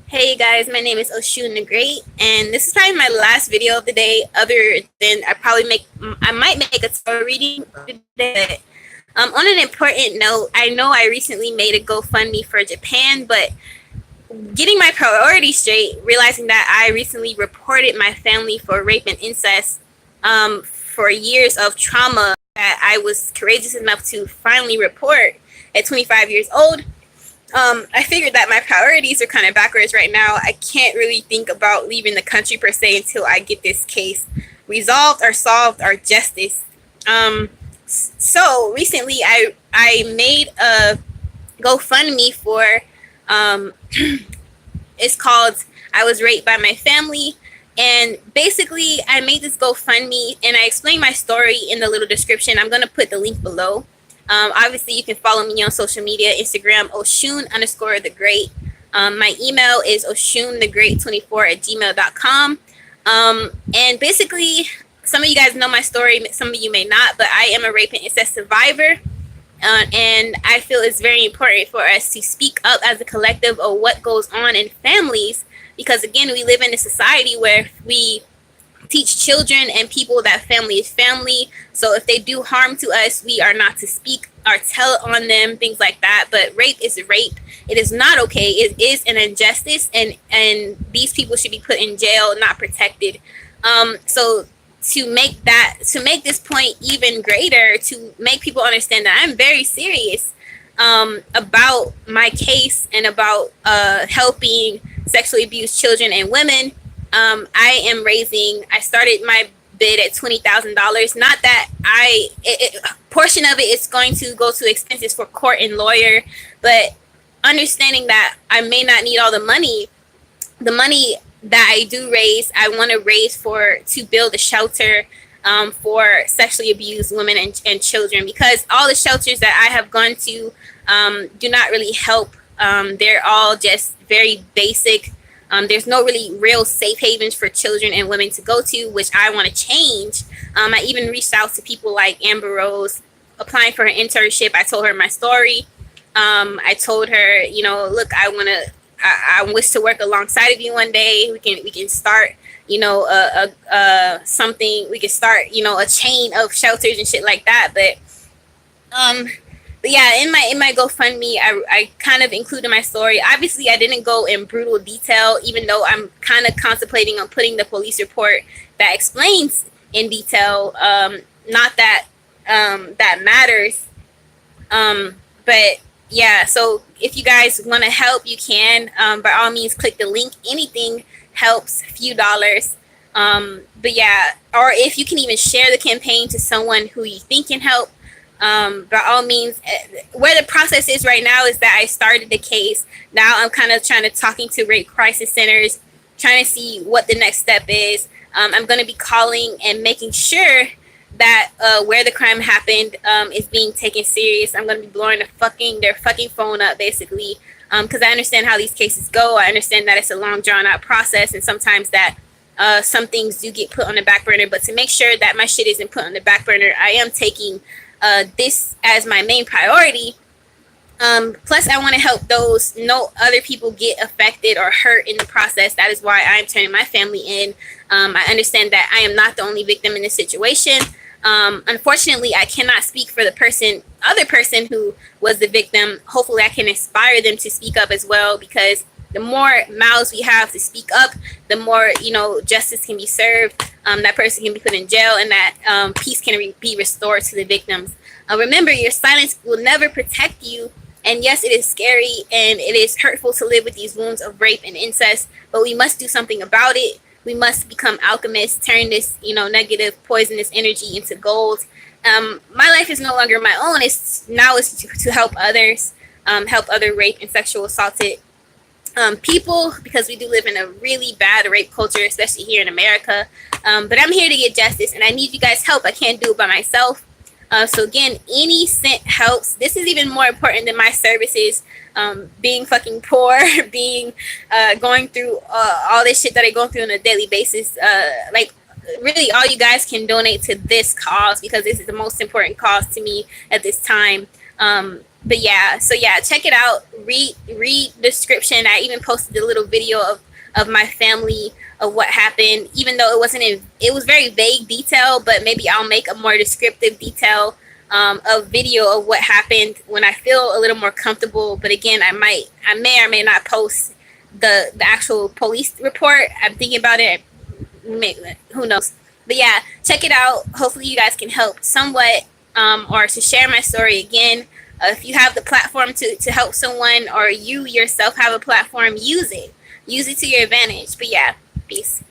Hey guys, my name is Oshun the Great, and this is probably my last video of the day. Other than I might make a tarot reading today. On an important note, I know I recently made a GoFundMe for Japan, but getting my priorities straight, realizing that I recently reported my family for rape and incest, for years of trauma that I was courageous enough to finally report at 25 years old. I figured that my priorities are kind of backwards right now. I can't really think about leaving the country per se until I get this case resolved or solved or justice. So recently, I made a GoFundMe for it's called "I Was Raped by My Family." And basically, I made this GoFundMe and I explained my story in the little description. I'm going to put the link below. Obviously, you can follow me on social media, Instagram, Oshun_the_great. My email is oshunthegreat24@gmail.com. And basically, some of you guys know my story, some of you may not, but I am a rape and incest survivor. And I feel it's very important for us to speak up as a collective of what goes on in families, because again, we live in a society where we teach children and people that family is family. So if they do harm to us, we are not to speak or tell on them, things like that. But rape is rape. It is not okay. It is an injustice, and these people should be put in jail, not protected. So to make this point even greater, to make people understand that I'm very serious about my case and about helping sexually abused children and women. I started my bid at $20,000. Not that portion of it is going to go to expenses for court and lawyer, but understanding that I may not need all the money that I do raise, I want to raise to build a shelter for sexually abused women and children, because all the shelters that I have gone to do not really help. They're all just very basic. There's no really real safe havens for children and women to go to, which I want to change. I even reached out to people like Amber Rose, applying for her internship. I told her my story. I told her, look, I wish to work alongside of you one day. We can start, something. We can start, a chain of shelters and shit like that. But yeah, in my GoFundMe, I kind of included my story. Obviously, I didn't go in brutal detail, even though I'm kind of contemplating on putting the police report that explains in detail. Not that that matters. But yeah, so if you guys want to help, you can. By all means, click the link. Anything helps, a few dollars. But yeah, or if you can even share the campaign to someone who you think can help. By all means, where the process is right now is that I started the case. Now I'm kind of talking to rape crisis centers, trying to see what the next step is. I'm going to be calling and making sure that where the crime happened is being taken serious. I'm going to be blowing their fucking phone up, basically, because I understand how these cases go. I understand that it's a long, drawn-out process, and sometimes that some things do get put on the back burner. But to make sure that my shit isn't put on the back burner, I am taking this as my main priority. Plus, I want to help those no other people get affected or hurt in the process. That is why I'm turning my family in. I understand that I am not the only victim in this situation. Unfortunately, I cannot speak for the other person who was the victim. Hopefully, I can inspire them to speak up as well, because the more mouths we have to speak up, the more justice can be served. That person can be put in jail, and that peace can be restored to the victims. Remember, your silence will never protect you. And yes, it is scary and it is hurtful to live with these wounds of rape and incest, but we must do something about it. We must become alchemists, turn this, negative, poisonous energy into gold. My life is no longer my own. It's to help others, help other rape and sexual assaulted people, because we do live in a really bad rape culture, especially here in America. But I'm here to get justice, and I need you guys' help. I can't do it by myself. So again, any cent helps. This is even more important than my services. Being fucking poor, going through all this shit that I go through on a daily basis. Really, all you guys can donate to this cause, because this is the most important cause to me at this time. but yeah, so yeah, check it out. Read description. I even posted a little video of my family, of what happened, even though it was very vague detail, but maybe I'll make a more descriptive detail of video of what happened when I feel a little more comfortable. But again, I may or may not post the actual police report. I'm thinking about it. Who knows? But yeah, check it out. Hopefully you guys can help somewhat, or to share my story again. If you have the platform to help someone, or you yourself have a platform, use it to your advantage. But yeah, peace.